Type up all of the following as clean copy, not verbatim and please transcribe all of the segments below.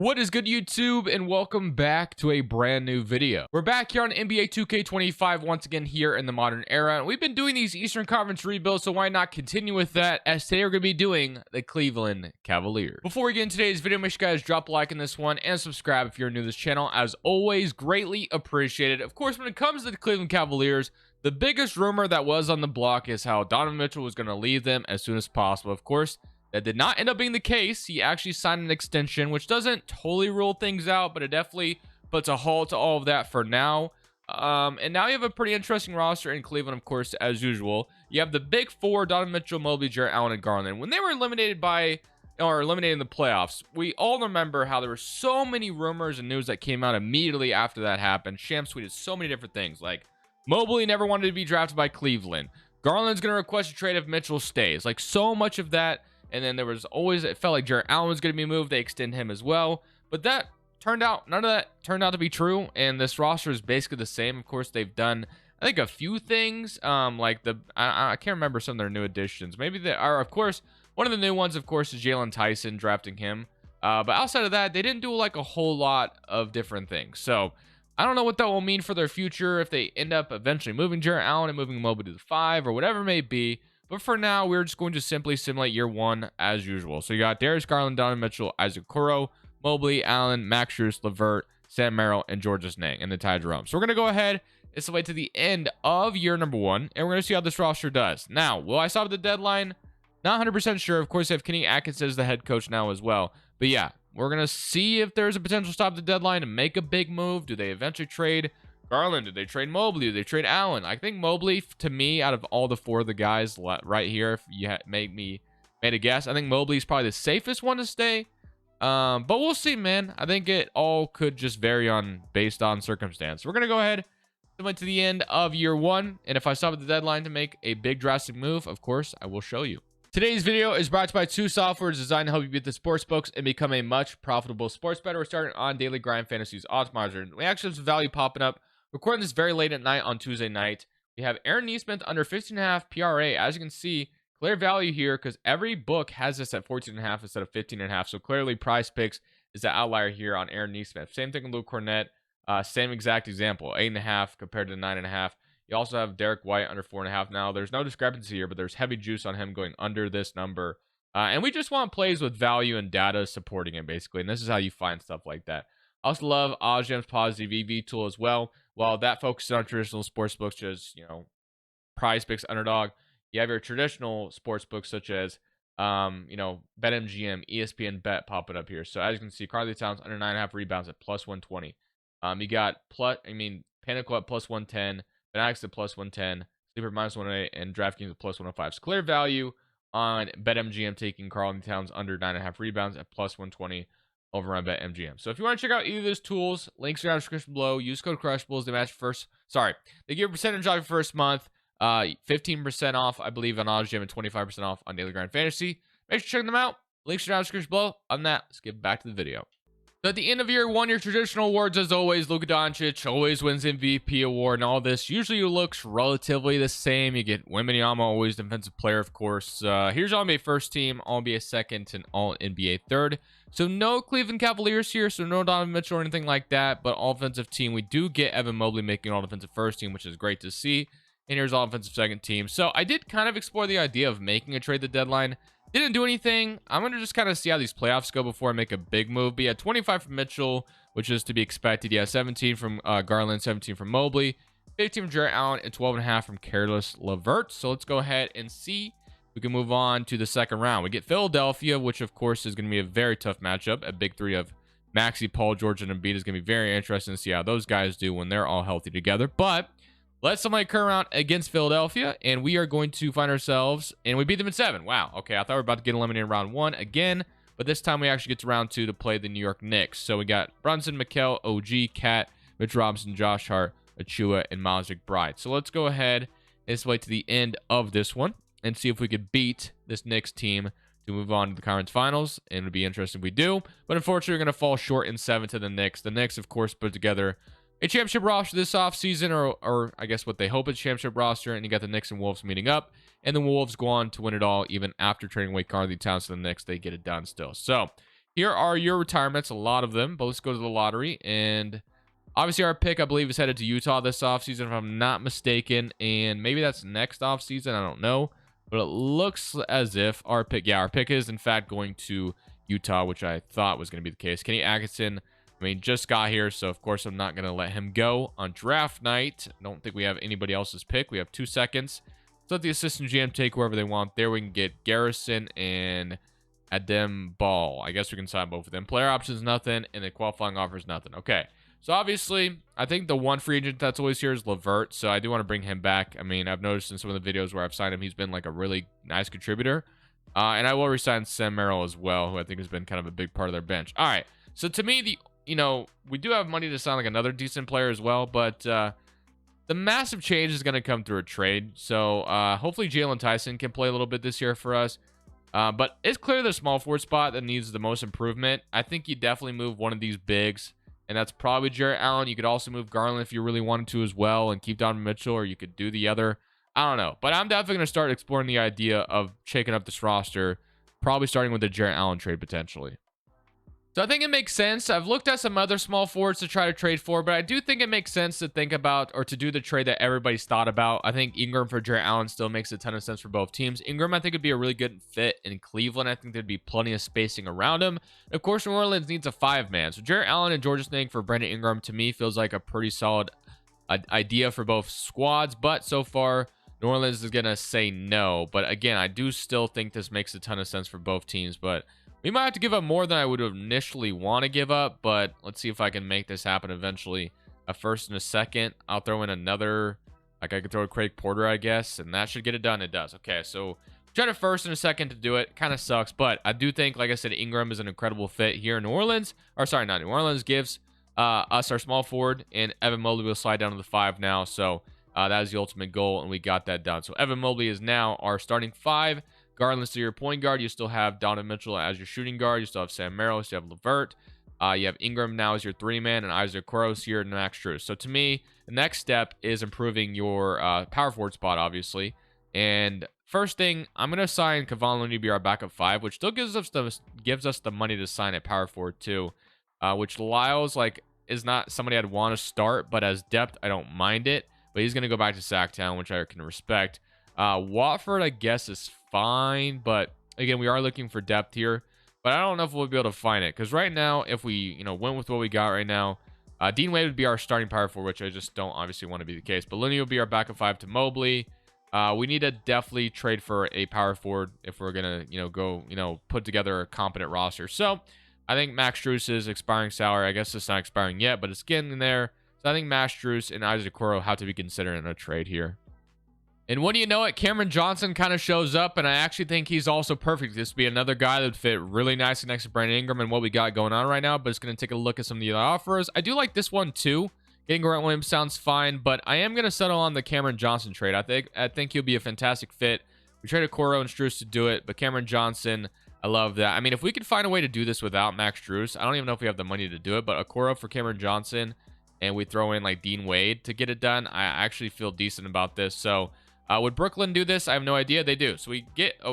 What is good, YouTube, and welcome back to a brand new video. We're back here on NBA 2K25 once again here in the modern era, and we've been doing these Eastern Conference rebuilds, so why not continue with that, as today we're going to be doing the Cleveland Cavaliers. Before we get into today's video, make sure you guys drop a like on this one and subscribe if you're new to this channel. As always, greatly appreciated. Of course, when it comes to the Cleveland Cavaliers, the biggest rumor that was on the block is how Donovan Mitchell was going to leave them as soon as possible. Of course, that did not end up being the case. He actually signed an extension, which doesn't totally rule things out, but it definitely puts a halt to all of that for now. And now you have a pretty interesting roster in Cleveland, of course, as usual. You have the big four: Donovan Mitchell, Mobley, Jarrett Allen, and Garland. When they were eliminated in the playoffs, we all remember how there were so many rumors and news that came out immediately after that happened. Shams tweeted so many different things, like Mobley never wanted to be drafted by Cleveland. Garland's going to request a trade if Mitchell stays. Like, so much of that. And then there was always, it felt like Jarrett Allen was going to be moved. They extend him as well. But that turned out, none of that turned out to be true. And this roster is basically the same. Of course, they've done, I think, a few things. Like I can't remember some of their new additions. Maybe they are, of course, one of the new ones, of course, is Jalen Tyson, drafting him. But outside of that, they didn't do like a whole lot of different things. So I don't know what that will mean for their future if they end up eventually moving Jarrett Allen and moving Mobley to the 5 or whatever it may be. But for now, we're just going to simply simulate year one as usual. So you got Darius Garland, Donovan Mitchell, Isaac Okoro, Mobley, Allen, Max Strus, LeVert, Sam Merrill, and Georges Niang, and the Ty Jerome. So we're going to go ahead and simulate to the end of year number one, and we're going to see how this roster does. Now, will I stop at the deadline? Not 100% sure. Of course, I have Kenny Atkinson as the head coach now as well. But yeah, we're going to see if there's a potential stop at the deadline and make a big move. Do they eventually trade Garland? Did they trade Mobley? Did they trade Allen? I think Mobley, to me, out of all the four of the guys right here, if you made a guess, I think Mobley's probably the safest one to stay. But we'll see, man. I think it all could just vary based on circumstance. We're gonna go ahead and went to the end of year one, and if I stop at the deadline to make a big drastic move, of course, I will show you. Today's video is brought to you by two softwares designed to help you beat the sports books and become a much profitable sports bettor. We're starting on Daily Grind Fantasies Optimizer. We actually have some value popping up. Recording this very late at night on Tuesday night. We have Aaron Neesmith under 15.5 PRA. As you can see, clear value here because every book has this at 14.5 instead of 15.5. So clearly, Prize Picks is the outlier here on Aaron Neesmith. Same thing with Luke Cornett. Same exact example, 8.5 compared to 9.5. You also have Derek White under 4.5. Now, there's no discrepancy here, but there's heavy juice on him going under this number. And we just want plays with value and data supporting it, basically. And this is how you find stuff like that. I also love OzGem's positive EV tool as well. While that focuses on traditional sports books, such as, Prize Picks, Underdog, you have your traditional sports books such as, BetMGM, ESPN Bet popping up here. So as you can see, Karl-Anthony Towns under 9.5 rebounds at plus 120. You got Pinnacle at plus 110, Fanatics at plus 110, Sleeper minus 108, and DraftKings at plus 105. So clear value on BetMGM taking Karl-Anthony Towns under 9.5 rebounds at plus 120. Over on BetMGM. So if you want to check out either of those tools, links are in the description below. Use code Crushables. They give a percentage off your first month, 15% off, I believe, on OzGem and 25% off on Daily Grind Fantasy. Make sure to check them out. Links are in the description below. On that, let's get back to the video. So at the end of year one, your traditional awards, as always, Luka Doncic always wins MVP award, and all this usually looks relatively the same. You get Wembanyama, always defensive player, of course. Here's All NBA first team, All NBA second, and All NBA third. So no Cleveland Cavaliers here, so no Donovan Mitchell or anything like that, but all offensive team. We do get Evan Mobley making all defensive first team, which is great to see. And here's all offensive second team. So I did kind of explore the idea of making a trade at the deadline. Didn't do anything. I'm going to just kind of see how these playoffs go before I make a big move. But yeah, 25 from Mitchell, which is to be expected. Yeah, 17 from Garland, 17 from Mobley, 15 from Jarrett Allen, and 12.5 from Careless LeVert. So let's go ahead and see if we can move on to the second round. We get Philadelphia, which of course is going to be a very tough matchup. A big three of Maxey, Paul George, and Embiid is going to be very interesting to see how those guys do when they're all healthy together. But let's somebody current round against Philadelphia, and we are going to find ourselves, and we beat them in 7. Wow. Okay, I thought we were about to get eliminated in round 1 again, but this time we actually get to round 2 to play the New York Knicks. So we got Brunson, Mikal, OG, Cat, Mitch Robinson, Josh Hart, Achua, and Miles McBride. So let's go ahead and wait to the end of this one and see if we could beat this Knicks team to move on to the conference finals. And it would be interesting if we do, but unfortunately we're going to fall short in 7 to the Knicks. The Knicks, of course, put together a championship roster this offseason, or I guess what they hope is a championship roster, and you got the Knicks and Wolves meeting up, and the Wolves go on to win it all even after trading away Karl-Anthony Towns to the Knicks. They get it done still. So here are your retirements, a lot of them, but let's go to the lottery. And obviously our pick, I believe, is headed to Utah this offseason, if I'm not mistaken. And maybe that's next offseason, I don't know. But it looks as if our pick, yeah, our pick is in fact going to Utah, which I thought was going to be the case. Kenny Atkinson, I mean, just got here, so of course I'm not going to let him go on draft night. I don't think we have anybody else's pick. We have 2 seconds. So let the assistant GM take whoever they want. There we can get Garrison and Adem Ball. I guess we can sign both of them. Player options, nothing, and the qualifying offers, nothing. Okay. So obviously, I think the one free agent that's always here is Levert, so I do want to bring him back. I mean, I've noticed in some of the videos where I've signed him, he's been like a really nice contributor. And I will resign Sam Merrill as well, who I think has been kind of a big part of their bench. All right. So to me, we do have money to sign like another decent player as well, but the massive change is going to come through a trade. So hopefully Jalen Tyson can play a little bit this year for us. But it's clear the small forward spot that needs the most improvement. I think you definitely move one of these bigs, and that's probably Jarrett Allen. You could also move Garland if you really wanted to as well and keep Donovan Mitchell, or you could do the other. I don't know. But I'm definitely going to start exploring the idea of shaking up this roster, probably starting with the Jarrett Allen trade potentially. So I think it makes sense. I've looked at some other small forwards to try to trade for, but I do think it makes sense to think about or to do the trade that everybody's thought about. I think Ingram for Jarrett Allen still makes a ton of sense for both teams. Ingram, I think, would be a really good fit in Cleveland. I think there'd be plenty of spacing around him. Of course, New Orleans needs a 5-man. So Jarrett Allen and Georges Niang for Brandon Ingram, to me, feels like a pretty solid idea for both squads. But so far, New Orleans is going to say no. But again, I do still think this makes a ton of sense for both teams. But we might have to give up more than I would initially want to give up, but let's see if I can make this happen eventually. A first and a second. I'll throw in another. Like I could throw a Craig Porter, I guess, and that should get it done. It does. Okay, so try a first and a second to do it. Kind of sucks, but I do think, like I said, Ingram is an incredible fit here in New Orleans. Or sorry, not New Orleans. Gives us our small forward, and Evan Mobley will slide down to the 5 now. So that is the ultimate goal, and we got that done. So Evan Mobley is now our starting 5. Regardless of your point guard, you still have Donovan Mitchell as your shooting guard. You still have Sam Merrill. You still have Levert. You have Ingram now as your 3-man, and Isaac Okoro's here and Max Strus. So to me, the next step is improving your power forward spot, obviously. And first thing, I'm going to sign Kevon Looney to be our backup 5, which still gives us the money to sign at power forward too. Which Lyles is not somebody I'd want to start, but as depth, I don't mind it. But he's going to go back to Sacktown, which I can respect. Watford, I guess, is fine, but again, we are looking for depth here, but I don't know if we'll be able to find it, because right now, if we went with what we got right now, Dean Wade would be our starting power forward, which I just don't obviously want to be the case, but Looney will be our backup 5 to Mobley. We need to definitely trade for a power forward if we're gonna go put together a competent roster. So I think Max Strus' expiring salary, I guess it's not expiring yet, but it's getting in there. So I think Max Strus and Isaac Okoro have to be considered in a trade here. And when you know it, Cameron Johnson kind of shows up, and I actually think he's also perfect. This would be another guy that would fit really nicely next to Brandon Ingram and what we got going on right now, but it's going to take a look at some of the other offers. I do like this one too. Getting Grant Williams sounds fine, but I am going to settle on the Cameron Johnson trade. I think he'll be a fantastic fit. We traded Okoro and Strus to do it, but Cameron Johnson, I love that. I mean, if we could find a way to do this without Max Strus, I don't even know if we have the money to do it, but Okoro for Cameron Johnson, and we throw in like Dean Wade to get it done, I actually feel decent about this. So would Brooklyn do this? I have no idea. They do. So we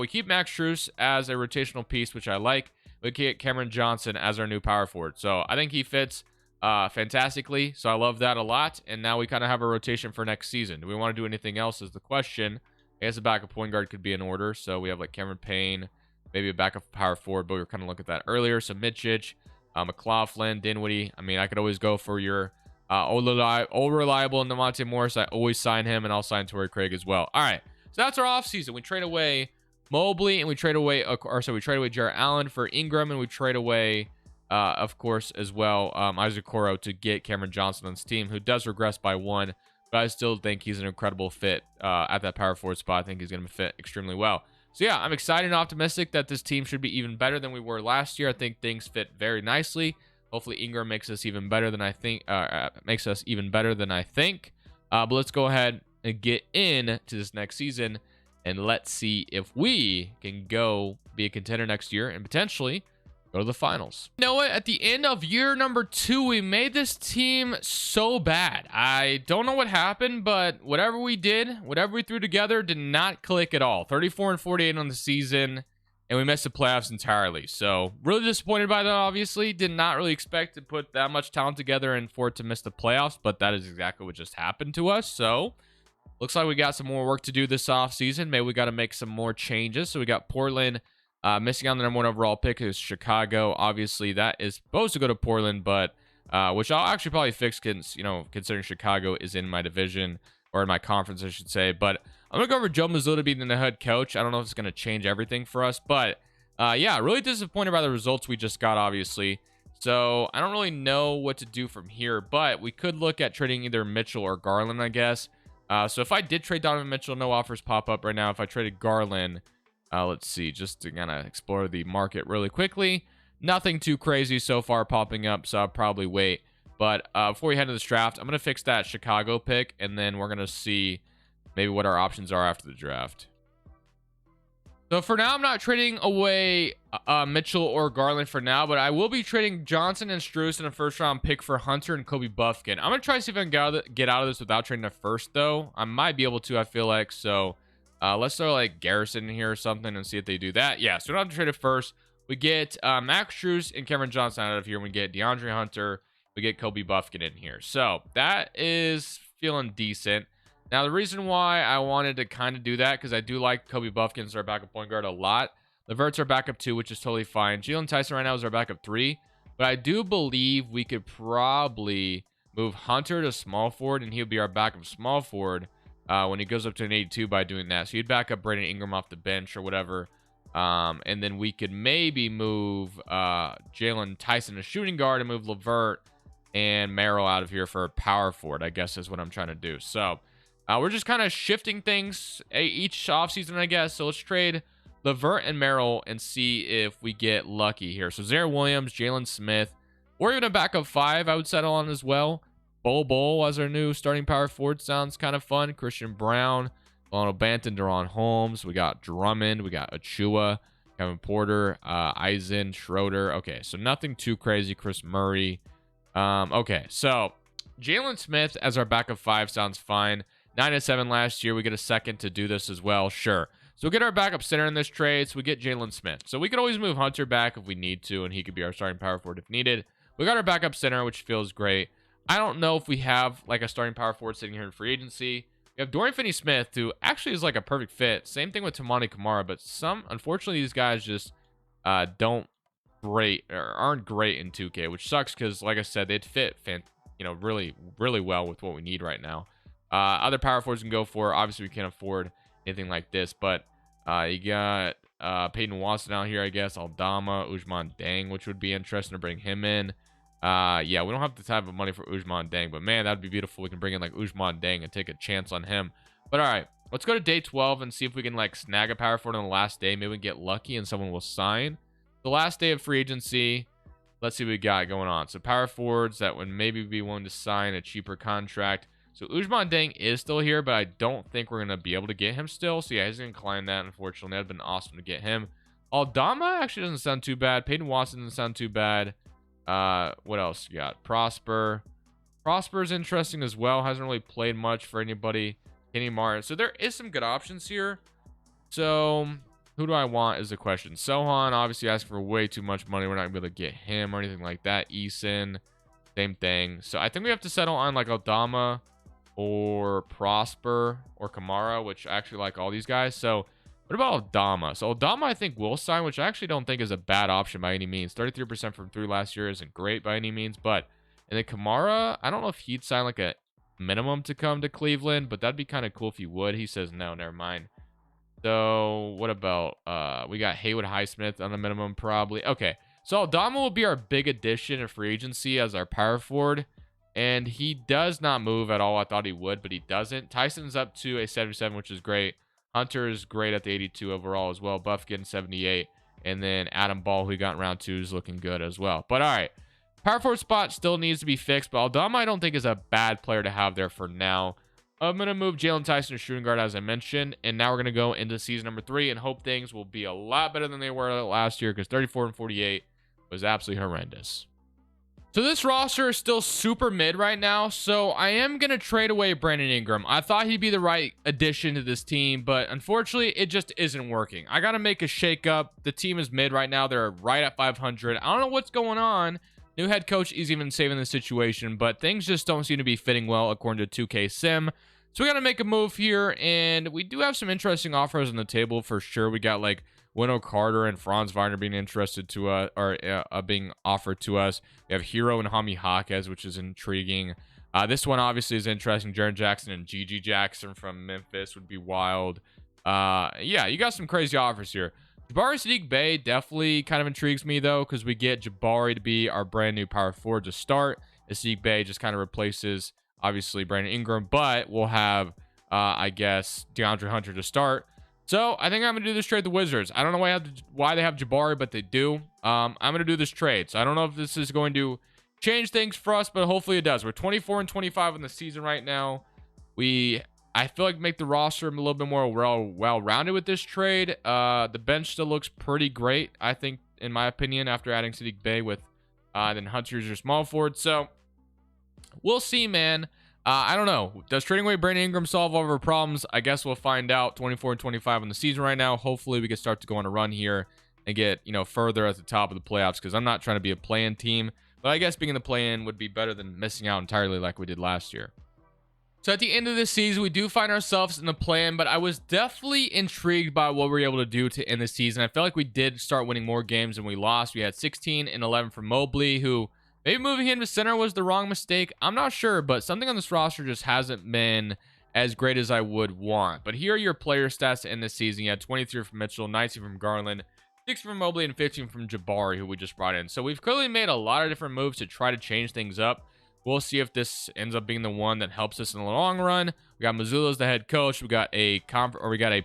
keep Max Strus as a rotational piece, which I like. We get Cameron Johnson as our new power forward. So I think he fits fantastically. So I love that a lot. And now we kind of have a rotation for next season. Do we want to do anything else is the question. I guess a backup point guard could be in order. So we have like Cameron Payne, maybe a backup power forward, but we were kind of looking at that earlier. So Mitchich, McLaughlin, Dinwiddie. I mean, I could always go for your old reliable and Demonte Morris. I always sign him, and I'll sign Torrey Craig as well. All right, so that's our offseason. We trade away Mobley, and we trade away Jarrett Allen for Ingram, and we trade away, of course, as well, Isaac Okoro to get Cameron Johnson on his team, who does regress by 1, but I still think he's an incredible fit at that power forward spot. I think he's going to fit extremely well. So yeah, I'm excited and optimistic that this team should be even better than we were last year. I think things fit very nicely. Hopefully Ingram makes us even better than I think. But let's go ahead and get in to this next season, and let's see if we can go be a contender next year and potentially go to the finals. You know what? At the end of year number 2, we made this team so bad. I don't know what happened, but whatever we did, whatever we threw together, did not click at all. 34 and 48 on the season. and we missed the playoffs entirely. So really disappointed by that, obviously. Did not really expect to put that much talent together and for it to miss the playoffs, but that is exactly what just happened to us. So looks like we got some more work to do this offseason. Maybe we got to make some more changes. So we got Portland missing on the #1 overall pick is Chicago. Obviously, that is supposed to go to Portland, but which I'll actually probably fix, considering Chicago is in my division, or in my conference, I should say. But I'm going to go over Joe Mazzulla being the head coach. I don't know if it's going to change everything for us, but yeah, really disappointed by the results we just got, obviously. So I don't really know what to do from here, but we could look at trading either Mitchell or Garland, I guess. So if I did trade Donovan Mitchell, no offers pop up right now. If I traded Garland, let's see, just to kind of explore the market really quickly. Nothing too crazy so far popping up, so I'll probably wait. But before we head to this draft, I'm going to fix that Chicago pick, and then we're going to see maybe what our options are after the draft. So for now, I'm not trading away Mitchell or Garland for now, but I will be trading Johnson and Strus in a first-round pick for Hunter and Kobe Buffkin. I'm going to try to see if I can get out of this without trading a first, though. I might be able to, I feel like. So let's throw like Garrison in here or something and see if they do that. Yeah, so we don't have to trade it first. We get Max Strus and Cameron Johnson out of here. We get DeAndre Hunter. We get Kobe Buffkin in here. So that is feeling decent. Now, the reason why I wanted to kind of do that, because I do like Kobe Buffkin as our backup point guard a lot. Levert's our backup 2, which is totally fine. Jalen Tyson right now is our backup 3. But I do believe we could probably move Hunter to small forward, and he'll be our backup small forward when he goes up to an 82 by doing that. So you'd back up Brandon Ingram off the bench or whatever. And then we could maybe move Jalen Tyson to shooting guard and move Levert and Merrill out of here for a power forward, I guess is what I'm trying to do. So we're just kind of shifting things each offseason, I guess. So let's trade Levert and Merrill and see if we get lucky here. So Zaire Williams, Jalen Smith, or even a backup 5 I would settle on as well. Bol as our new starting power forward sounds kind of fun. Christian Brown, Delano Banton, Deron Holmes. We got Drummond. We got Achua, Kevin Porter, Eisen, Schroeder. Okay, so nothing too crazy. Chris Murray. Okay, so Jalen Smith as our backup 5 sounds fine. 9-7 last year. We get a second to do this as well. Sure. So we'll get our backup center in this trade. So we get Jalen Smith. So we could always move Hunter back if we need to, and he could be our starting power forward if needed. We got our backup center, which feels great. I don't know if we have like a starting power forward sitting here in free agency. We have Dorian Finney-Smith, who actually is like a perfect fit. Same thing with Tamani Kamara, but unfortunately, these guys just aren't great in 2K, which sucks because, like I said, they'd fit, really, really well with what we need right now. Other power forwards we can go for. Obviously, we can't afford anything like this, but you got Peyton Watson out here, I guess. Aldama, Ousmane Deng, which would be interesting to bring him in. Yeah, we don't have the type of money for Ousmane Deng, but man, that'd be beautiful. We can bring in like Ousmane Deng and take a chance on him. But all right, let's go to day 12 and see if we can like snag a power forward on the last day. Maybe we can get lucky and someone will sign. The last day of free agency. Let's see what we got going on. So power forwards that would maybe be willing to sign a cheaper contract. So Ousmane Deng is still here, but I don't think we're going to be able to get him still. So yeah, he's going to decline that, unfortunately. That would have been awesome to get him. Aldama actually doesn't sound too bad. Peyton Watson doesn't sound too bad. What else you got? Prosper. Prosper's interesting as well. Hasn't really played much for anybody. Kenny Martin. So there is some good options here. So who do I want is the question. Sohan obviously asking for way too much money. We're not going to be able to get him or anything like that. Eason, same thing. So I think we have to settle on like Aldama or Prosper or Kamara, which I actually like all these guys. So what about Aldama? So Aldama I think will sign, which I actually don't think is a bad option by any means. 33% from 3 last year isn't great by any means, but and then Kamara, I don't know if he'd sign like a minimum to come to Cleveland, but that'd be kind of cool if he would. He says no, never mind. So what about we got Haywood Highsmith on the minimum probably. Okay, so Aldama will be our big addition in free agency as our power forward. And he does not move at all. I thought he would, but he doesn't. Tyson's up to a 77, which is great. Hunter is great at the 82 overall as well. Buffkin, 78. And then Adam Ball, who we got in round 2, is looking good as well. But all right. Power forward spot still needs to be fixed. But Aldama, I don't think is a bad player to have there for now. I'm going to move Jalen Tyson to shooting guard, as I mentioned. And now we're going to go into season number 3 and hope things will be a lot better than they were last year. Because 34 and 48 was absolutely horrendous. So this roster is still super mid right now, so I am going to trade away Brandon Ingram. I thought he'd be the right addition to this team, but unfortunately, it just isn't working. I got to make a shakeup. The team is mid right now. They're right at 500. I don't know what's going on. New head coach is even saving the situation, but things just don't seem to be fitting well according to 2K Sim. So we got to make a move here, and we do have some interesting offers on the table for sure. We got like Wendell Carter and Franz Wagner being interested to us, or being offered to us. We have Hero and Hami Jaquez, which is intriguing. This one obviously is interesting. Jaren Jackson and Gigi Jackson from Memphis would be wild. Yeah, you got some crazy offers here. Jabari Sadiq Bey definitely kind of intrigues me though, because we get Jabari to be our brand new power forward to start. Sadiq Bey just kind of replaces obviously Brandon Ingram, but we'll have I guess DeAndre Hunter to start. So I think I'm gonna do this trade with the Wizards. I don't know why they have Jabari, but they do. I'm gonna do this trade. So I don't know if this is going to change things for us, but hopefully it does. We're 24 and 25 in the season right now. I feel like make the roster a little bit more well-rounded with this trade. The bench still looks pretty great, I think, in my opinion, after adding Sadiq Bey with then Hunter's your small forward. So we'll see, man. I don't know. Does trading away Brandon Ingram solve all of our problems? I guess we'll find out. 24 and 25 in the season right now. Hopefully we can start to go on a run here and get, further at the top of the playoffs, because I'm not trying to be a play-in team. But I guess being in the play-in would be better than missing out entirely like we did last year. So at the end of this season, we do find ourselves in the play-in, but I was definitely intrigued by what we were able to do to end the season. I felt like we did start winning more games than we lost. We had 16 and 11 from Mobley, who maybe moving him to center was the wrong mistake. I'm not sure, but something on this roster just hasn't been as great as I would want. But here are your player stats to end this season. You had 23 from Mitchell, 19 from Garland, 6 from Mobley, and 15 from Jabari, who we just brought in. So we've clearly made a lot of different moves to try to change things up. We'll see if this ends up being the one that helps us in the long run. We got Mazzulla as the head coach. We got a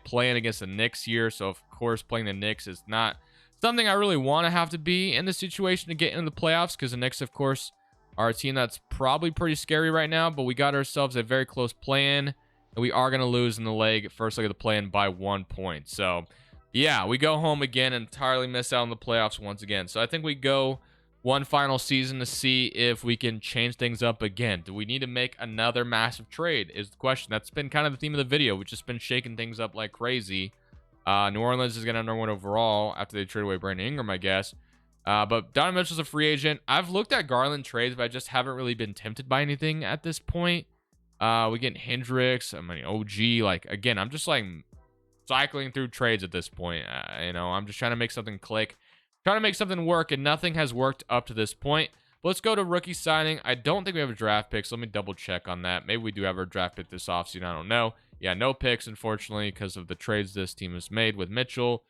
plan against the Knicks here. So of course, playing the Knicks is not something I really want to have to be in this situation to get into the playoffs, because the Knicks, of course, are a team that's probably pretty scary right now. But we got ourselves a very close play-in, and we are going to lose in the first leg of the play-in by 1 point. So yeah, we go home again and entirely miss out on the playoffs once again. So I think we go one final season to see if we can change things up again. Do we need to make another massive trade is the question. That's been kind of the theme of the video. We've just been shaking things up like crazy. New Orleans is going to number 1 overall after they trade away Brandon Ingram, I guess. But Donovan Mitchell's a free agent. I've looked at Garland trades, but I just haven't really been tempted by anything at this point. We get Hendricks, OG. Again, I'm just cycling through trades at this point. I'm just trying to make something click. Trying to make something work, and nothing has worked up to this point. But let's go to rookie signing. I don't think we have a draft pick, so let me double check on that. Maybe we do have our draft pick this offseason. I don't know. Yeah, no picks, unfortunately, because of the trades this team has made with Mitchell.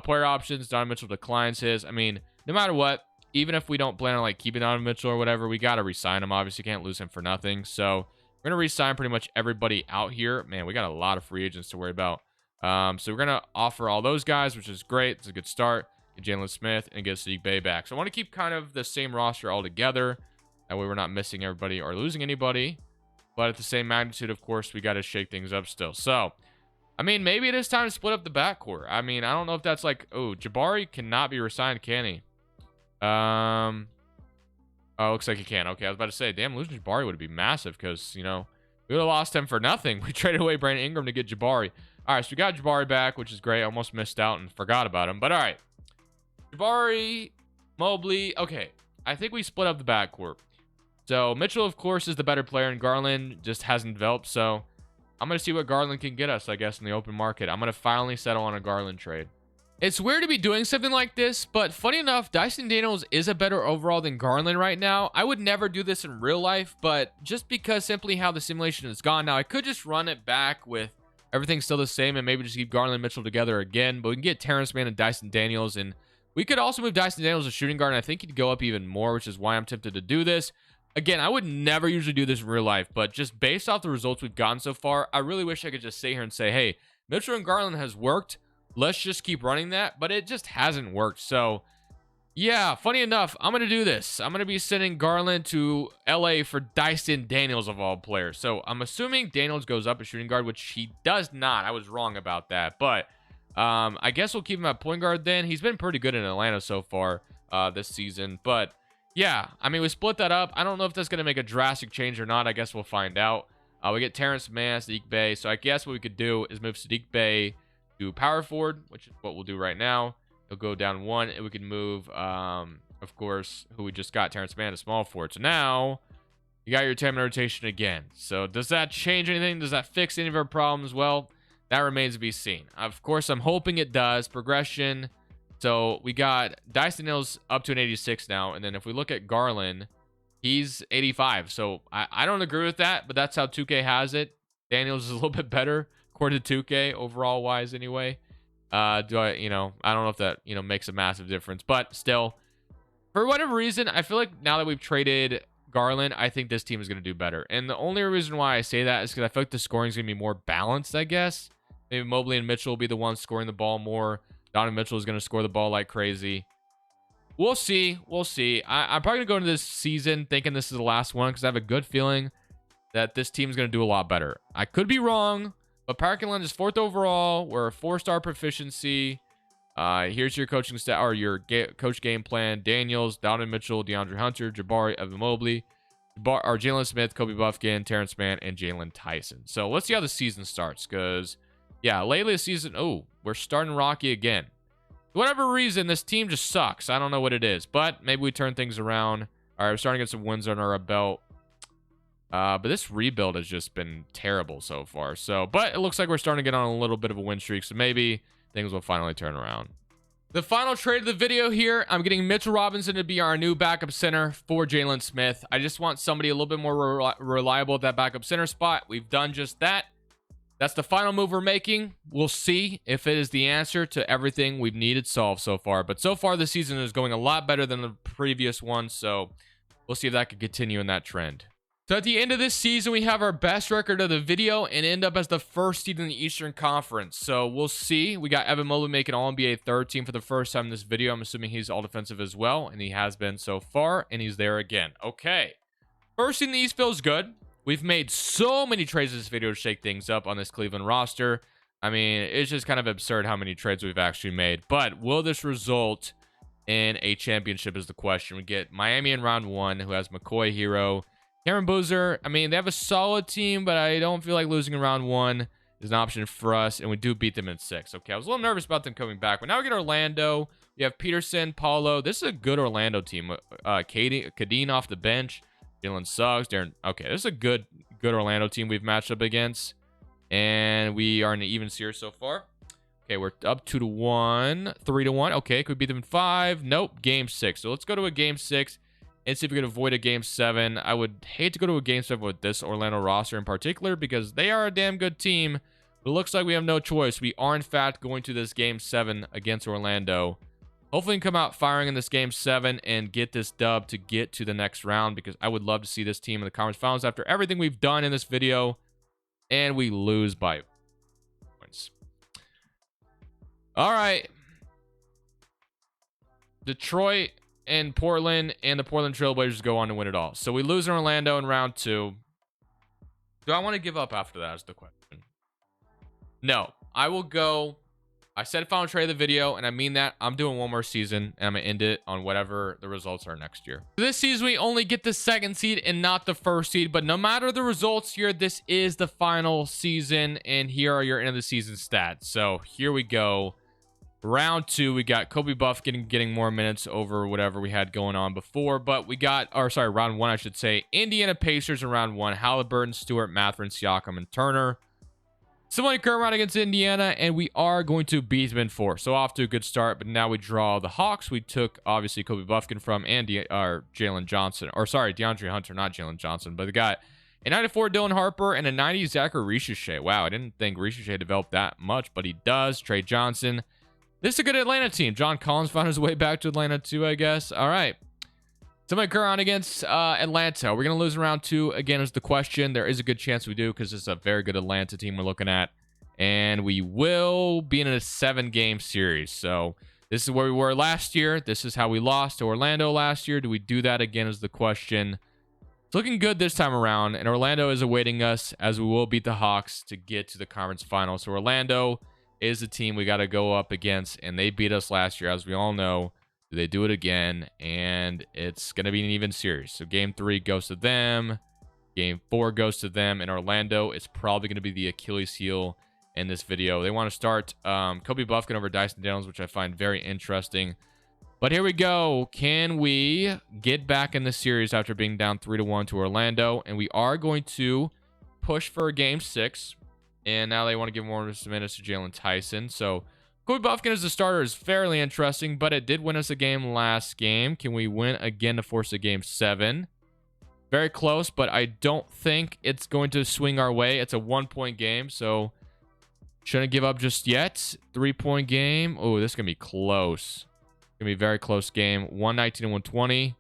Player options, Donovan Mitchell declines his. I mean, no matter what, even if we don't plan on keeping Donovan Mitchell or whatever, we got to re-sign him. Obviously, can't lose him for nothing. So we're going to re-sign pretty much everybody out here. Man, we got a lot of free agents to worry about. So we're going to offer all those guys, which is great. It's a good start. Jalen Smith, and get Sadiq Bey back. So I want to keep kind of the same roster all together. That way we're not missing everybody or losing anybody. But at the same magnitude, of course, we got to shake things up still. So, I mean, maybe it is time to split up the backcourt. I mean, I don't know if that's Jabari cannot be resigned, can he? Oh, looks like he can. Okay, I was about to say, damn, losing Jabari would be massive because, we would have lost him for nothing. We traded away Brandon Ingram to get Jabari. All right, so we got Jabari back, which is great. I almost missed out and forgot about him. But all right. Jabari, Mobley. Okay, I think we split up the backcourt. So Mitchell, of course, is the better player, and Garland just hasn't developed. So I'm going to see what Garland can get us, I guess, in the open market. I'm going to finally settle on a Garland trade. It's weird to be doing something like this, but funny enough, Dyson Daniels is a better overall than Garland right now. I would never do this in real life, but just because simply how the simulation has gone now, I could just run it back with everything still the same and maybe just keep Garland and Mitchell together again. But we can get Terrence Mann and Dyson Daniels, and we could also move Dyson Daniels to shooting guard, and I think he'd go up even more, which is why I'm tempted to do this. Again, I would never usually do this in real life, but just based off the results we've gotten so far, I really wish I could just sit here and say, hey, Mitchell and Garland has worked. Let's just keep running that, but it just hasn't worked. So, yeah, funny enough, I'm going to do this. I'm going to be sending Garland to LA for Dyson Daniels of all players. So, I'm assuming Daniels goes up as shooting guard, which he does not. I was wrong about that, but I guess we'll keep him at point guard then. He's been pretty good in Atlanta so far this season. But yeah, I mean, we split that up. I don't know if that's going to make a drastic change or not. I guess we'll find out. We get Terrence Mann, Sadiq Bey. So I guess what we could do is move Sadiq Bey to power forward, which is what we'll do right now. He'll go down 1, and we can move, of course, who we just got, Terrence Mann, to small forward. So now you got your 10-man rotation again. So does that change anything? Does that fix any of our problems? Well, that remains to be seen. Of course, I'm hoping it does. Progression. So we got Dyson Daniels up to an 86 now. And then if we look at Garland, he's 85. So I don't agree with that, but that's how 2K has it. Daniels is a little bit better according to 2K overall wise anyway. I don't know if that, makes a massive difference, but still, for whatever reason, I feel like now that we've traded Garland, I think this team is going to do better. And the only reason why I say that is because I feel like the scoring is going to be more balanced, I guess. Maybe Mobley and Mitchell will be the ones scoring the ball more. Donovan Mitchell is going to score the ball like crazy. We'll see. We'll see. I'm probably going to go into this season thinking this is the last one because I have a good feeling that this team is going to do a lot better. I could be wrong, but Parkland is 4th overall. We're a 4-star proficiency. Here's your coaching stat or your coach game plan. Daniels, Donovan Mitchell, DeAndre Hunter, Jabari, Evan Mobley, Jalen Smith, Kobe Buffkin, Terrence Mann, and Jalen Tyson. So let's see how the season starts because, yeah, lately the season, we're starting rocky again. For whatever reason, this team just sucks. I don't know what it is, but maybe we turn things around. All right, we're starting to get some wins under our belt. But this rebuild has just been terrible so far. But it looks like we're starting to get on a little bit of a win streak, so maybe things will finally turn around. The final trade of the video here, I'm getting Mitchell Robinson to be our new backup center for Jalen Smith. I just want somebody a little bit more reliable at that backup center spot. We've done just that. That's the final move we're making. We'll see if it is the answer to everything we've needed solved so far. But so far, this season is going a lot better than the previous one, so we'll see if that could continue in that trend. So at the end of this season, we have our best record of the video and end up as the 1st seed in the Eastern Conference. So we'll see. We got Evan Mobley making All-NBA 3rd team for the first time in this video. I'm assuming he's all defensive as well, and he has been so far, and he's there again. Okay. 1st seed in the East feels good. We've made so many trades in this video to shake things up on this Cleveland roster. I mean, it's just kind of absurd how many trades we've actually made. But will this result in a championship is the question. We get Miami in round 1, who has McCoy, Hero, Cameron Boozer. I mean, they have a solid team, but I don't feel like losing in round 1 is an option for us, and we do beat them in 6. Okay, I was a little nervous about them coming back, but now we get Orlando. We have Peterson, Paulo. This is a good Orlando team. Kadeen off the bench. Jalen Suggs, Darren. Okay, this is a good Orlando team we've matched up against, and we are in an even series so far. Okay, we're up 2-1, 3-1. Okay, could we beat them in 5? Nope, game 6. So let's go to a game 6 and see if we can avoid a game 7. I would hate to go to a game 7 with this Orlando roster in particular because they are a damn good team. But it looks like we have no choice. We are, in fact, going to this game 7 against Orlando. Hopefully we can come out firing in this game 7 and get this dub to get to the next round because I would love to see this team in the conference finals after everything we've done in this video. And we lose by points. All right. Detroit and Portland and the Portland Trailblazers go on to win it all. So we lose in Orlando in round 2. Do I want to give up after that is the question. No, I will go. I said final trade of the video, and I mean that. I'm doing one more season, and I'm going to end it on whatever the results are next year. This season, we only get the 2nd seed and not the 1st seed, but no matter the results here, this is the final season, and here are your end of the season stats. So here we go. Round 2, we got Kobe Buff getting more minutes over whatever we had going on before, but we got, round 1, I should say, Indiana Pacers in round 1, Halliburton, Stewart, Mathurin, Siakam, and Turner. Somebody current round against Indiana, and we are going to beat them in 4. So off to a good start, but now we draw the Hawks. We took, obviously, Kobe Buffkin from and Jalen Johnson. DeAndre Hunter, not Jalen Johnson. But they got a 94 Dylan Harper and a 90 Zachary Ricochet. Wow, I didn't think Ricochet developed that much, but he does. Trey Johnson. This is a good Atlanta team. John Collins found his way back to Atlanta too, I guess. All right. Somebody current round against Atlanta. We're going to lose in round 2. Again, is the question. There is a good chance we do because it's a very good Atlanta team we're looking at. And we will be in a 7-game series. So this is where we were last year. This is how we lost to Orlando last year. Do we do that again is the question. It's looking good this time around. And Orlando is awaiting us as we will beat the Hawks to get to the conference final. So Orlando is the team we got to go up against. And they beat us last year, as we all know. They do it again, and it's going to be an even series. So game 3 goes to them. Game 4 goes to them. In Orlando, it's probably going to be the Achilles heel in this video. They want to start Kobe Buffkin over Dyson Daniels, which I find very interesting. But here we go. Can we get back in the series after being down 3-1 to Orlando? And we are going to push for a game 6. And now they want to give more minutes to Jalen Tyson. So Kobe Buffkin as the starter is fairly interesting, but it did win us a game last game. Can we win again to force a game 7? Very close, but I don't think it's going to swing our way. It's a 1-point game, so shouldn't give up just yet. 3-point game. Oh, this is going to be close. Going to be a very close game. 119 and 120.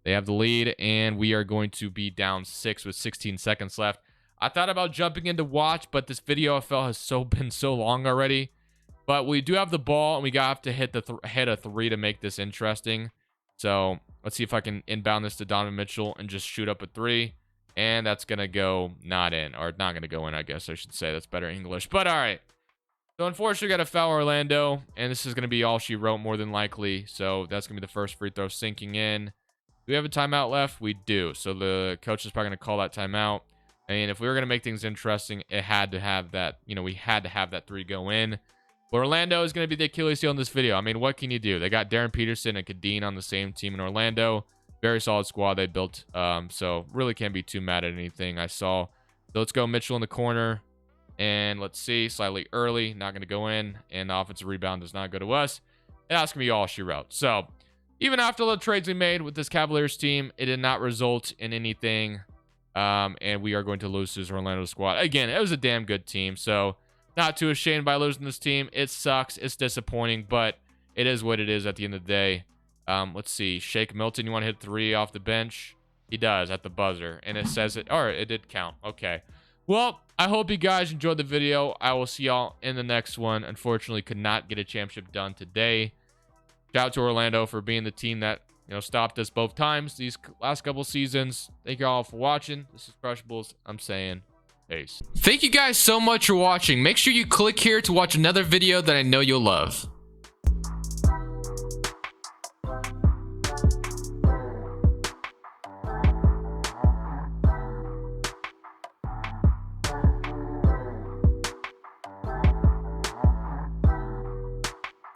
They have the lead, and we are going to be down 6 with 16 seconds left. I thought about jumping in to watch, but this video I felt has been so long already. But we do have the ball, and we have to hit a 3 to make this interesting. So let's see if I can inbound this to Donovan Mitchell and just shoot up a 3. And that's going to go not in. Or not going to go in, I guess I should say. That's better English. But all right. So unfortunately, got to foul Orlando. And this is going to be all she wrote more than likely. So that's going to be the first free throw sinking in. Do we have a timeout left? We do. So the coach is probably going to call that timeout. I mean, if we were going to make things interesting, it had to have that, we had to have that 3 go in. But Orlando is going to be the Achilles heel in this video. I mean, what can you do? They got Darren Peterson and Kadeen on the same team in Orlando. Very solid squad they built. So really can't be too mad at anything I saw. So let's go Mitchell in the corner. And let's see. Slightly early. Not going to go in. And the offensive rebound does not go to us. And that's going to be all she wrote. So even after the trades we made with this Cavaliers team, it did not result in anything. And we are going to lose to this Orlando squad. Again, it was a damn good team. So not too ashamed by losing this team. It sucks. It's disappointing, but it is what it is at the end of the day. Let's see. Shake Milton, you want to hit 3 off the bench? He does at the buzzer, and it says it. All right, it did count. Okay. Well, I hope you guys enjoyed the video. I will see y'all in the next one. Unfortunately, could not get a championship done today. Shout out to Orlando for being the team that stopped us both times these last couple seasons. Thank you all for watching. This is Crushables. I'm saying peace. Thank you guys so much for watching. Make sure you click here to watch another video that I know you'll love.